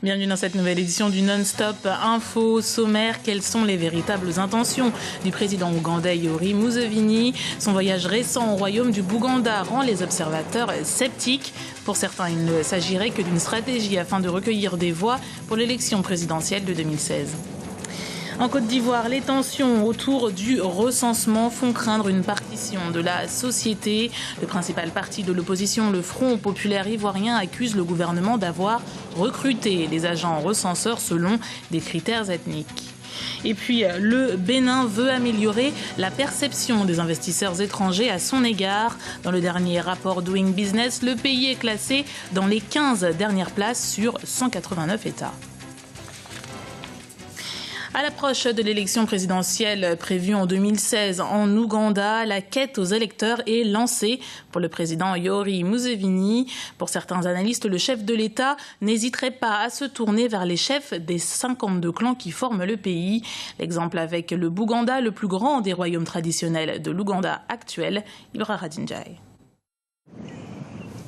Bienvenue dans cette nouvelle édition du Non-Stop Info. Sommaire, quelles sont les véritables intentions du président ougandais Yoweri Museveni? Son voyage récent au royaume du Bouganda rend les observateurs sceptiques. Pour certains, il ne s'agirait que d'une stratégie afin de recueillir des voix pour l'élection présidentielle de 2016. En Côte d'Ivoire, les tensions autour du recensement font craindre une partition de la société. Le principal parti de l'opposition, le Front populaire ivoirien, accuse le gouvernement d'avoir recruté les agents recenseurs selon des critères ethniques. Et puis, le Bénin veut améliorer la perception des investisseurs étrangers à son égard. Dans le dernier rapport Doing Business, le pays est classé dans les 15 dernières places sur 189 États. À l'approche de l'élection présidentielle prévue en 2016 en Ouganda, la quête aux électeurs est lancée pour le président Yoweri Museveni. Pour certains analystes, le chef de l'État n'hésiterait pas à se tourner vers les chefs des 52 clans qui forment le pays. L'exemple avec le Bouganda, le plus grand des royaumes traditionnels de l'Ouganda actuel, Ibra Radinjai.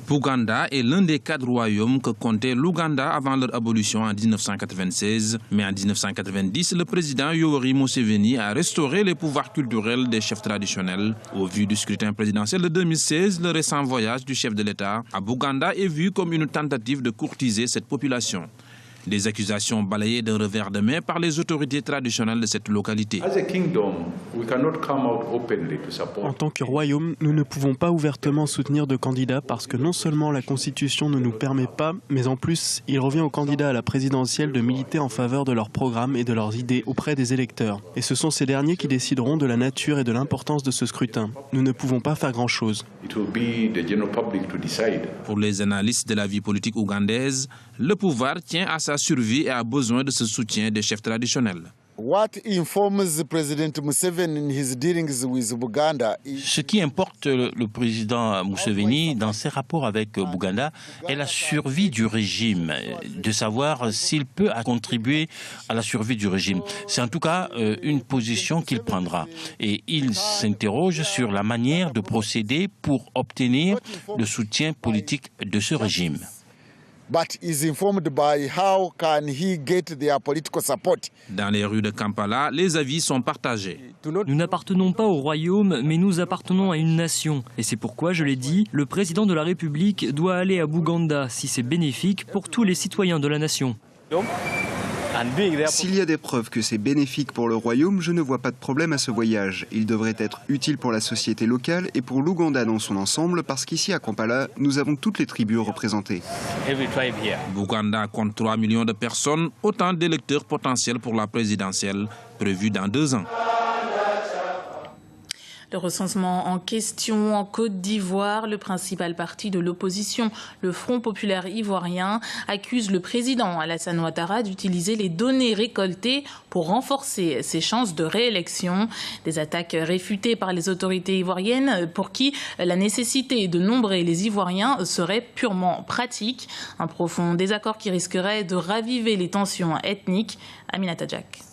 Bouganda est l'un des 4 royaumes que comptait l'Ouganda avant leur abolition en 1996. Mais en 1990, le président Yoweri Museveni a restauré les pouvoirs culturels des chefs traditionnels. Au vu du scrutin présidentiel de 2016, le récent voyage du chef de l'État à Bouganda est vu comme une tentative de courtiser cette population. Des accusations balayées d'un revers de main par les autorités traditionnelles de cette localité. En tant que royaume, nous ne pouvons pas ouvertement soutenir de candidats parce que non seulement la Constitution ne nous permet pas, mais en plus, il revient aux candidats à la présidentielle de militer en faveur de leurs programmes et de leurs idées auprès des électeurs. Et ce sont ces derniers qui décideront de la nature et de l'importance de ce scrutin. Nous ne pouvons pas faire grand-chose. Pour les analystes de la vie politique ougandaise, le pouvoir tient à sa survie et a besoin de ce soutien des chefs traditionnels. Ce qui importe le président Museveni dans ses rapports avec Bouganda est la survie du régime, de savoir s'il peut contribuer à la survie du régime. C'est en tout cas une position qu'il prendra. Et il s'interroge sur la manière de procéder pour obtenir le soutien politique de ce régime. Dans les rues de Kampala, les avis sont partagés. Nous n'appartenons pas au royaume, mais nous appartenons à une nation. Et c'est pourquoi, je l'ai dit, le président de la République doit aller à Bouganda si c'est bénéfique pour tous les citoyens de la nation. S'il y a des preuves que c'est bénéfique pour le royaume, je ne vois pas de problème à ce voyage. Il devrait être utile pour la société locale et pour l'Ouganda dans son ensemble, parce qu'ici à Kampala, nous avons toutes les tribus représentées. Bouganda compte 3 millions de personnes, autant d'électeurs potentiels pour la présidentielle, prévue dans 2 ans. Le recensement en question en Côte d'Ivoire, le principal parti de l'opposition, le Front populaire ivoirien, accuse le président Alassane Ouattara d'utiliser les données récoltées pour renforcer ses chances de réélection. Des attaques réfutées par les autorités ivoiriennes pour qui la nécessité de nombrer les Ivoiriens serait purement pratique. Un profond désaccord qui risquerait de raviver les tensions ethniques. Aminata Jack.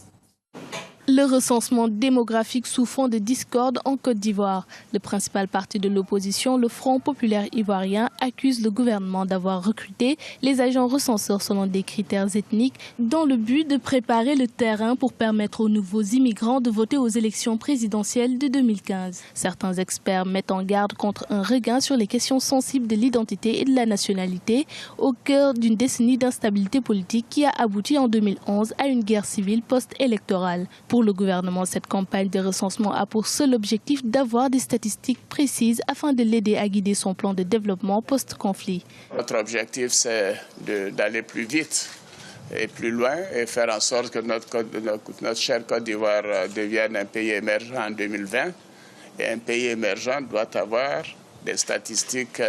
Le recensement démographique sous fond de discorde en Côte d'Ivoire. Le principal parti de l'opposition, le Front populaire ivoirien, accuse le gouvernement d'avoir recruté les agents recenseurs selon des critères ethniques dans le but de préparer le terrain pour permettre aux nouveaux immigrants de voter aux élections présidentielles de 2015. Certains experts mettent en garde contre un regain sur les questions sensibles de l'identité et de la nationalité au cœur d'une décennie d'instabilité politique qui a abouti en 2011 à une guerre civile post-électorale. Pour le gouvernement, cette campagne de recensement a pour seul objectif d'avoir des statistiques précises afin de l'aider à guider son plan de développement post-conflit. Notre objectif, c'est d'aller plus vite et plus loin et faire en sorte que notre chère Côte d'Ivoire devienne un pays émergent en 2020. Et un pays émergent doit avoir des statistiques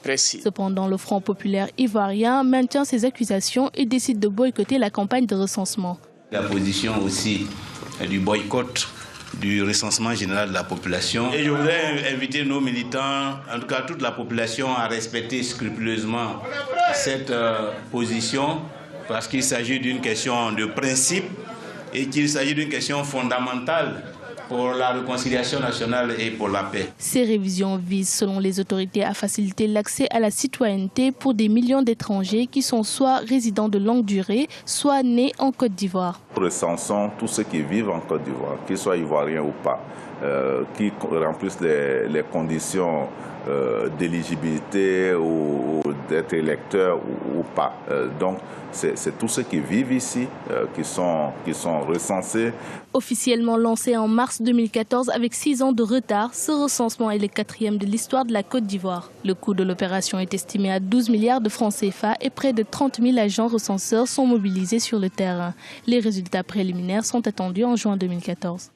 précises. Cependant, le Front populaire ivoirien maintient ses accusations et décide de boycotter la campagne de recensement. La position aussi du boycott du recensement général de la population. Et je voudrais inviter nos militants, en tout cas toute la population, à respecter scrupuleusement cette position parce qu'il s'agit d'une question de principe et qu'il s'agit d'une question fondamentale pour la réconciliation nationale et pour la paix. Ces révisions visent, selon les autorités, à faciliter l'accès à la citoyenneté pour des millions d'étrangers qui sont soit résidents de longue durée, soit nés en Côte d'Ivoire. Recensons tous ceux qui vivent en Côte d'Ivoire, qu'ils soient ivoiriens ou pas, qui remplissent les conditions d'éligibilité ou d'être électeurs ou pas. Donc, c'est tous ceux qui vivent ici qui sont recensés. Officiellement lancé en mars 2014 avec 6 ans de retard, ce recensement est le 4e de l'histoire de la Côte d'Ivoire. Le coût de l'opération est estimé à 12 milliards de francs CFA et près de 30 000 agents recenseurs sont mobilisés sur le terrain. Les résultats préliminaires sont attendus en juin 2014.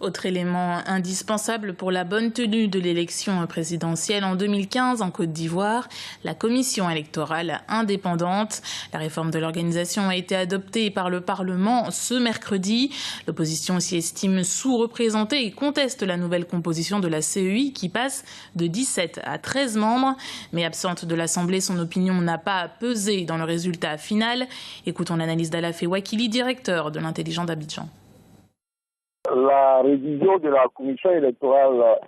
Autre élément indispensable pour la bonne tenue de l'élection présidentielle en 2015 en Côte d'Ivoire, la commission électorale indépendante. La réforme de l'organisation a été adoptée par le Parlement ce mercredi. L'opposition s'y estime sous-représentée et conteste la nouvelle composition de la CEI qui passe de 17 à 13 membres. Mais absente de l'Assemblée, son opinion n'a pas pesé dans le résultat final. Écoutons l'analyse d'Alafé Wakili, directeur de l'Intelligent d'Abidjan. La révision de la commission électorale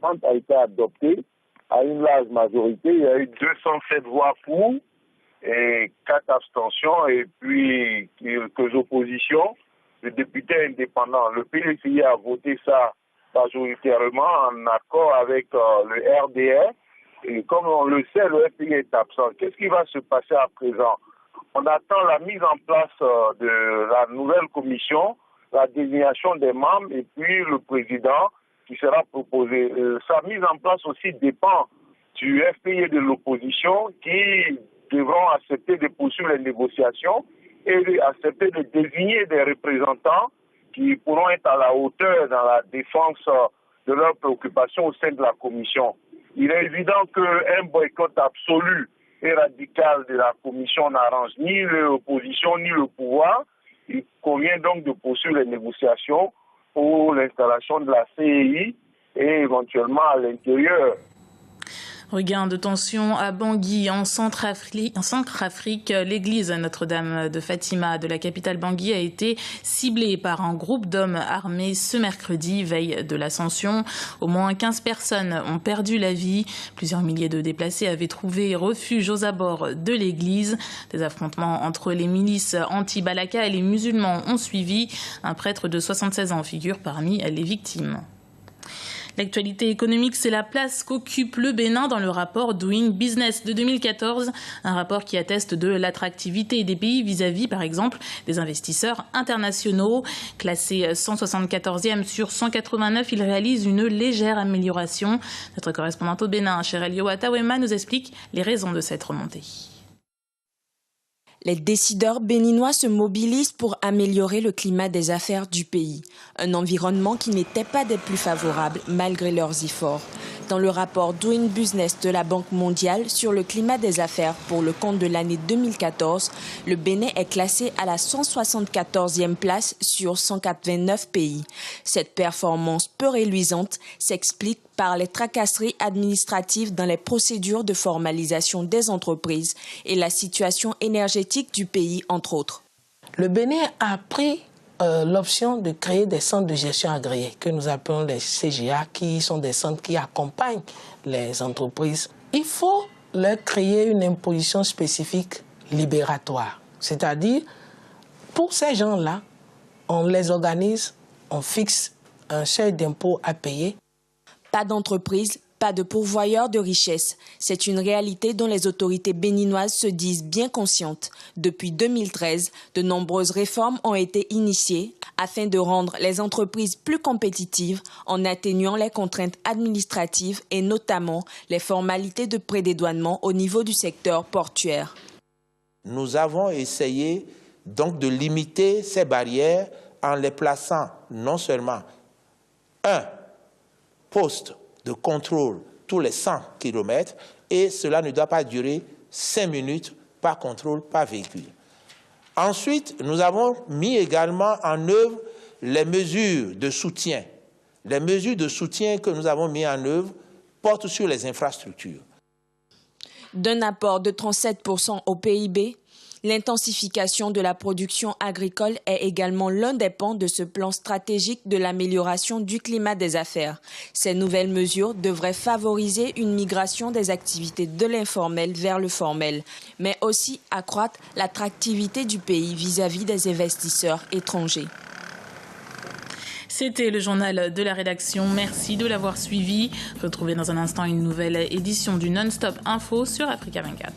a été adoptée à une large majorité. Il y a eu 207 voix pour et 4 abstentions et puis quelques oppositions. Le député indépendant, le PLCI a voté ça majoritairement en accord avec le RDR. Et comme on le sait, le FPI est absent. Qu'est-ce qui va se passer à présent? On attend la mise en place de la nouvelle commission, la désignation des membres et puis le président qui sera proposé. Sa mise en place aussi dépend du FPI et de l'opposition qui devront accepter de poursuivre les négociations et accepter de désigner des représentants qui pourront être à la hauteur dans la défense de leurs préoccupations au sein de la commission. Il est évident qu'un boycott absolu et radical de la commission n'arrange ni l'opposition ni le pouvoir. Il convient donc de poursuivre les négociations pour l'installation de la CEI et éventuellement à l'intérieur. Regain de tension à Bangui, en Centrafrique. L'église Notre-Dame de Fatima de la capitale Bangui a été ciblée par un groupe d'hommes armés ce mercredi, veille de l'Ascension. Au moins 15 personnes ont perdu la vie. Plusieurs milliers de déplacés avaient trouvé refuge aux abords de l'église. Des affrontements entre les milices anti-Balaka et les musulmans ont suivi. Un prêtre de 76 ans figure parmi les victimes. L'actualité économique, c'est la place qu'occupe le Bénin dans le rapport Doing Business de 2014, un rapport qui atteste de l'attractivité des pays vis-à-vis, par exemple, des investisseurs internationaux. Classé 174e sur 189, il réalise une légère amélioration. Notre correspondante au Bénin, Chérelio Atawema, nous explique les raisons de cette remontée. Les décideurs béninois se mobilisent pour améliorer le climat des affaires du pays, un environnement qui n'était pas des plus favorables malgré leurs efforts. Dans le rapport Doing Business de la Banque mondiale sur le climat des affaires pour le compte de l'année 2014, le Bénin est classé à la 174e place sur 189 pays. Cette performance peu reluisante s'explique par les tracasseries administratives dans les procédures de formalisation des entreprises et la situation énergétique du pays, entre autres. Le Bénin a pris l'option de créer des centres de gestion agréés, que nous appelons les CGA, qui sont des centres qui accompagnent les entreprises. Il faut leur créer une imposition spécifique libératoire. C'est-à-dire, pour ces gens-là, on les organise, on fixe un seuil d'impôt à payer. Pas d'entreprise, pas de pourvoyeur de richesse. C'est une réalité dont les autorités béninoises se disent bien conscientes. Depuis 2013, de nombreuses réformes ont été initiées afin de rendre les entreprises plus compétitives en atténuant les contraintes administratives et notamment les formalités de prédédouanement au niveau du secteur portuaire. Nous avons essayé donc de limiter ces barrières en les plaçant non seulement un poste de contrôle tous les 100 km et cela ne doit pas durer 5 minutes par contrôle, par véhicule. Ensuite, nous avons mis également en œuvre les mesures de soutien. Les mesures de soutien que nous avons mis en œuvre portent sur les infrastructures. D'un apport de 37% au PIB, L'intensification de la production agricole est également l'un des pans de ce plan stratégique de l'amélioration du climat des affaires. Ces nouvelles mesures devraient favoriser une migration des activités de l'informel vers le formel, mais aussi accroître l'attractivité du pays vis-à-vis des investisseurs étrangers. C'était le journal de la rédaction. Merci de l'avoir suivi. Retrouvez dans un instant une nouvelle édition du Non-Stop Info sur Africa 24.